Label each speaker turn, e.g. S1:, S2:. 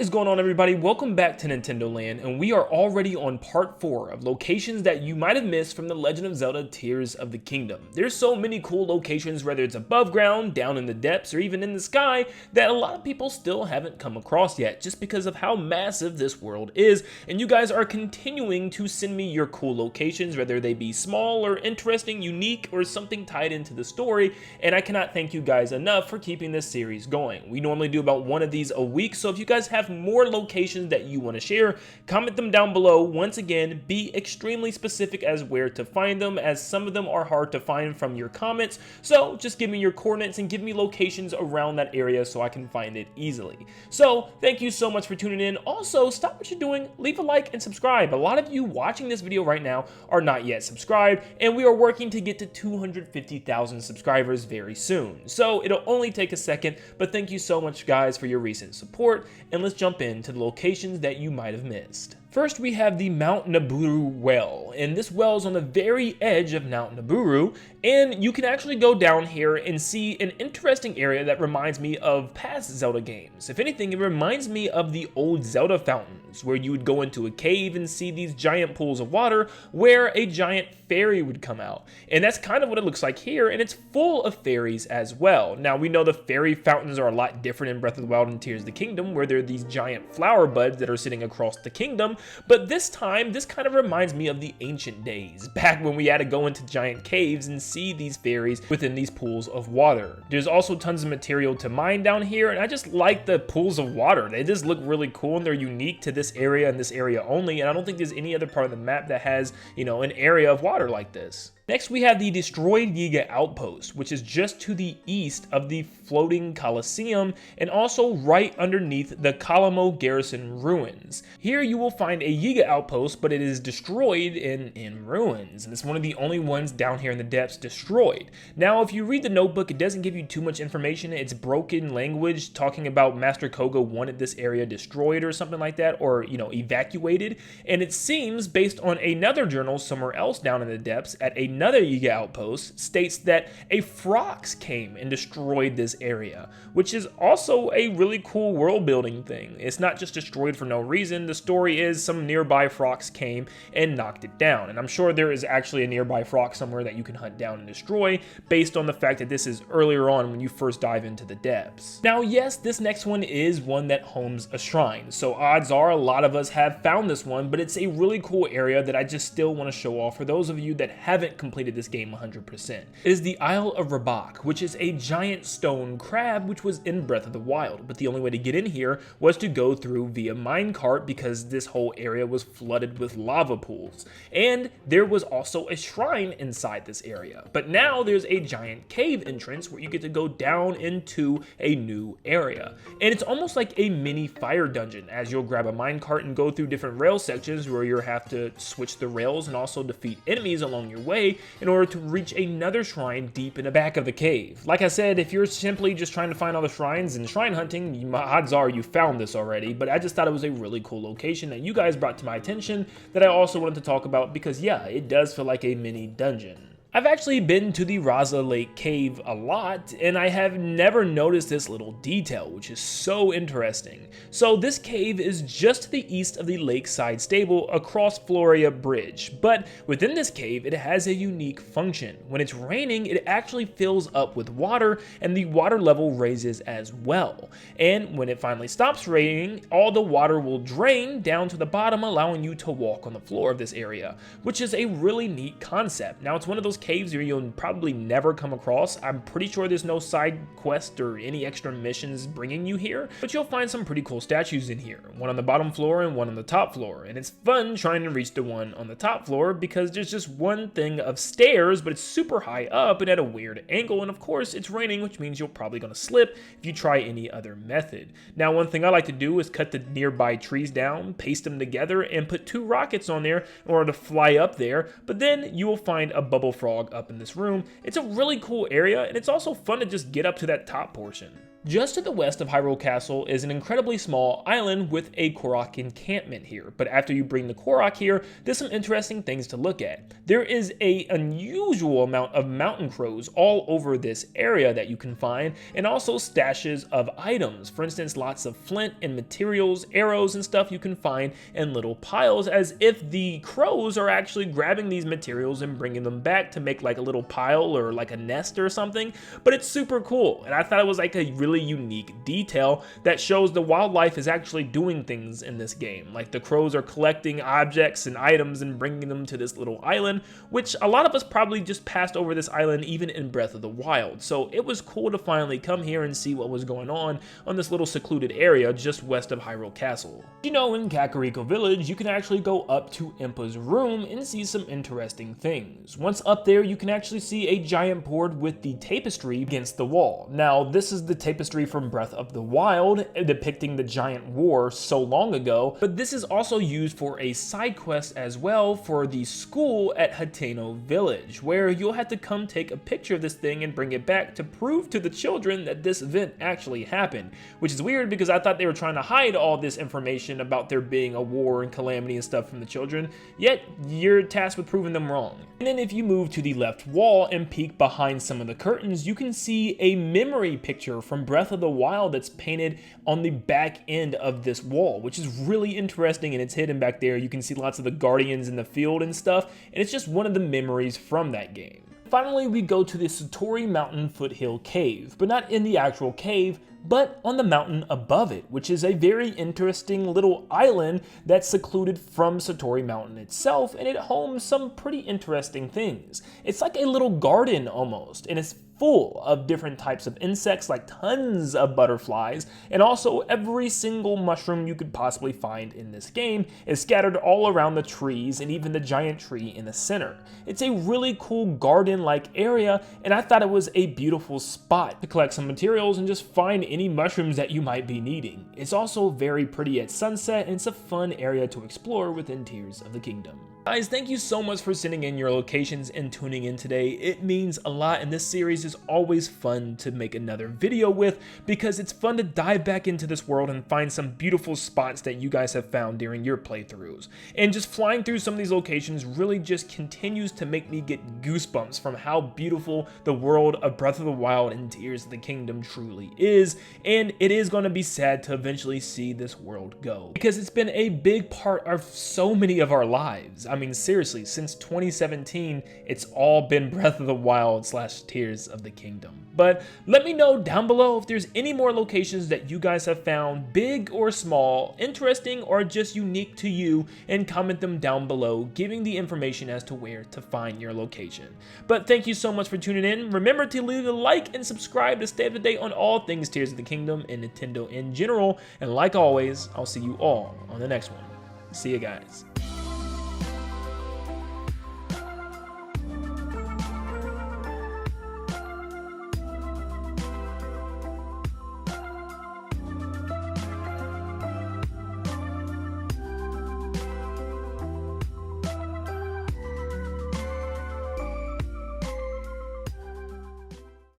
S1: What is going on, everybody? Welcome back to Nintendo Land, and we are already on part 4 of locations that you might have missed from The Legend of Zelda Tears of the Kingdom. There's so many cool locations, whether it's above ground, down in the depths, or even in the sky, that a lot of people still haven't come across yet, just because of how massive this world is, and you guys are continuing to send me your cool locations, whether they be small or interesting, unique, or something tied into the story, and I cannot thank you guys enough for keeping this series going. We normally do about one of these a week, so if you guys have more locations that you want to share, comment them down below. Once again, be extremely specific as where to find them, as some of them are hard to find from your comments, so just give me your coordinates and give me locations around that area so I can find it easily. So thank you so much for tuning in. Also, stop what you're doing, leave a like and subscribe. A lot of you watching this video right now are not yet subscribed, and we are working to get to 250,000 subscribers very soon, so it'll only take a second, but thank you so much guys for your recent support, and let's jump into the locations that you might have missed. First, we have the Mount Nablu well, and this well is on the very edge of Mount Nablu, and you can actually go down here and see an interesting area that reminds me of past Zelda games. If anything, it reminds me of the old Zelda fountains, where you would go into a cave and see these giant pools of water where a giant fairy would come out. And that's kind of what it looks like here, and it's full of fairies as well. Now, we know the fairy fountains are a lot different in Breath of the Wild and Tears of the Kingdom, where there are these giant flower buds that are sitting across the kingdom. But this time, this kind of reminds me of the ancient days, back when we had to go into giant caves and see these fairies within these pools of water. There's also tons of material to mine down here, and I just like the pools of water. They just look really cool, and they're unique to this area and this area only, and I don't think there's any other part of the map that has, you know, an area of water like this. Next, we have the destroyed Giga Outpost, which is just to the east of the floating Colosseum and also right underneath the Kalamo Garrison ruins. Here you will find a Giga Outpost, but it is destroyed in ruins, and it's one of the only ones down here in the depths destroyed. Now, if you read the notebook, it doesn't give you too much information. It's broken language talking about Master Koga wanted this area destroyed or something like that, or, you know, evacuated, and it seems, based on another journal somewhere else down in the depths at another Giga Outpost, states that a Phrox came and destroyed this area, which is also a really cool world building thing. It's not just destroyed for no reason. The story is some nearby Phrox came and knocked it down, and I'm sure there is actually a nearby Phrox somewhere that you can hunt down and destroy based on the fact that this is earlier on when you first dive into the depths. Now, yes, this next one is one that homes a shrine, so odds are a lot of us have found this one, but it's a really cool area that I just still want to show off for those of you that haven't completed this game 100%. It is the Isle of Rabach, which is a giant stone crab which was in Breath of the Wild, but the only way to get in here was to go through via minecart because this whole area was flooded with lava pools. And there was also a shrine inside this area, but now there's a giant cave entrance where you get to go down into a new area. And it's almost like a mini fire dungeon, as you'll grab a minecart and go through different rail sections where you'll have to switch the rails and also defeat enemies along your way in order to reach another shrine deep in the back of the cave. Like I said, if you're simply just trying to find all the shrines and shrine hunting, odds are you found this already, but I just thought it was a really cool location that you guys brought to my attention that I also wanted to talk about because, yeah, it does feel like a mini dungeon. I've actually been to the Raza Lake Cave a lot, and I have never noticed this little detail, which is so interesting. So this cave is just to the east of the lakeside stable across Floria Bridge, but within this cave it has a unique function. When it's raining, it actually fills up with water, and the water level raises as well. And when it finally stops raining, all the water will drain down to the bottom, allowing you to walk on the floor of this area, which is a really neat concept. Now, it's one of those caves where you'll probably never come across. I'm pretty sure there's no side quest or any extra missions bringing you here, but you'll find some pretty cool statues in here, one on the bottom floor and one on the top floor, and it's fun trying to reach the one on the top floor because there's just one thing of stairs, but it's super high up and at a weird angle, and of course it's raining, which means you're probably going to slip if you try any other method. Now, one thing I like to do is cut the nearby trees down, paste them together, and put 2 rockets on there in order to fly up there, but then you will find a bubble frog up in this room. It's a really cool area, and it's also fun to just get up to that top portion. Just to the west of Hyrule Castle is an incredibly small island with a Korok encampment here, but after you bring the Korok here, there's some interesting things to look at. There is an unusual amount of mountain crows all over this area that you can find, and also stashes of items. For instance, lots of flint and materials, arrows and stuff you can find in little piles, as if the crows are actually grabbing these materials and bringing them back to make like a little pile or like a nest or something. But it's super cool, and I thought it was like a really unique detail that shows the wildlife is actually doing things in this game. Like the crows are collecting objects and items and bringing them to this little island, which a lot of us probably just passed over this island even in Breath of the Wild. So it was cool to finally come here and see what was going on this little secluded area just west of Hyrule Castle. You know, in Kakariko Village, you can actually go up to Impa's room and see some interesting things. Once up there, you can actually see a giant board with the tapestry against the wall. Now, this is the tapestry from Breath of the Wild, depicting the giant war so long ago, but this is also used for a side quest as well for the school at Hateno Village, where you'll have to come take a picture of this thing and bring it back to prove to the children that this event actually happened, which is weird because I thought they were trying to hide all this information about there being a war and calamity and stuff from the children, yet you're tasked with proving them wrong. And then if you move to the left wall and peek behind some of the curtains, you can see a memory picture from Breath of the Wild that's painted on the back end of this wall, which is really interesting, and it's hidden back there. You can see lots of the guardians in the field and stuff, and it's just one of the memories from that game. Finally, we go to the Satori Mountain Foothill Cave, but not in the actual cave, but on the mountain above it, which is a very interesting little island that's secluded from Satori Mountain itself, and it homes some pretty interesting things. It's like a little garden almost, and it's full of different types of insects, like tons of butterflies, and also every single mushroom you could possibly find in this game is scattered all around the trees and even the giant tree in the center. It's a really cool garden-like area, and I thought it was a beautiful spot to collect some materials and just find any mushrooms that you might be needing. It's also very pretty at sunset, and it's a fun area to explore within Tears of the Kingdom. Guys, thank you so much for sending in your locations and tuning in today. It means a lot, and this series is always fun to make another video with because it's fun to dive back into this world and find some beautiful spots that you guys have found during your playthroughs. And just flying through some of these locations really just continues to make me get goosebumps from how beautiful the world of Breath of the Wild and Tears of the Kingdom truly is, and it is going to be sad to eventually see this world go because it's been a big part of so many of our lives. I mean, seriously, since 2017, it's all been Breath of the Wild / Tears of the Kingdom. But let me know down below if there's any more locations that you guys have found, big or small, interesting or just unique to you, and comment them down below, giving the information as to where to find your location. But thank you so much for tuning in. Remember to leave a like and subscribe to stay up to date on all things Tears of the Kingdom and Nintendo in general. And like always, I'll see you all on the next one. See you guys.